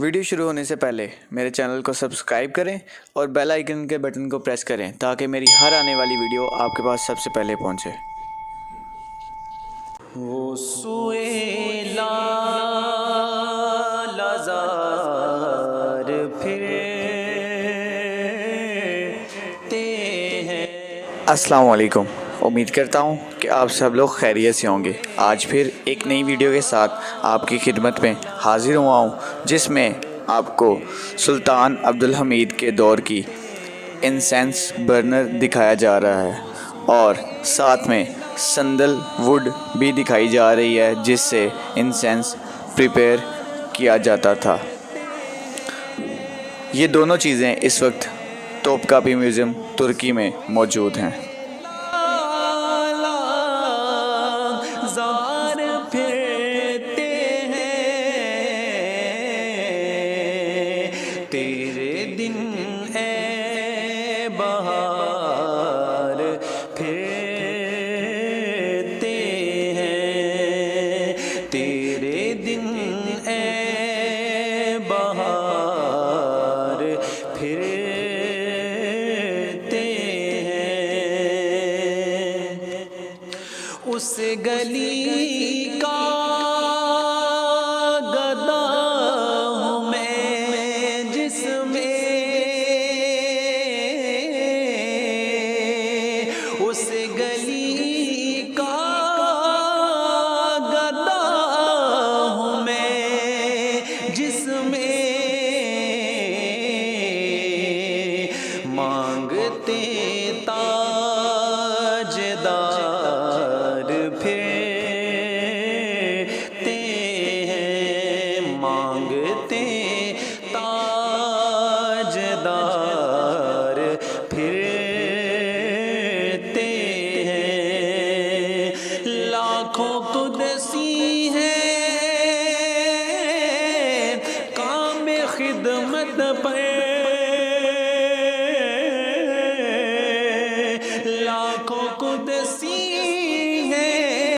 Video शुरू होने से पहले मेरे चैनल को सब्सक्राइब करें और बेल आइकन के बटन को प्रेस करें ताकि मेरी हर आने वाली वीडियो आपके पास सबसे पहले पहुंचे। वो सुएला लज़ार फिरते हैं। अस्सलाम वालेकुम। उम्मीद करता हूँ कि आप सब लोग खैरियत से होंगे। आज फिर एक नई वीडियो के साथ आपकी खिदमत में हाजिर हुआ हूँ, जिसमें आपको सुल्तान अब्दुल हमीद के दौर की इंसेंस बर्नर दिखाया जा रहा है और साथ में संदल वुड भी दिखाई जा रही है जिससे इंसेंस प्रिपेयर किया जाता था। ये दोनों चीज़ें इस वक्त तोपकापी म्यूज़ियम तुर्की में मौजूद हैं। ज़ार फिरते हैं तेरे दिन ए बहार फिरते हैं तेरे दिन ए बहार फिरते हैं। उस गली का गदा हूँ मैं जिसमें उस गली का गदा हूँ मैं जिसमें मांगते ताजदार फिरते हैं मांगते ताजदार फिरते हैं। लाखों कुदसी हैं काम खिदमत पर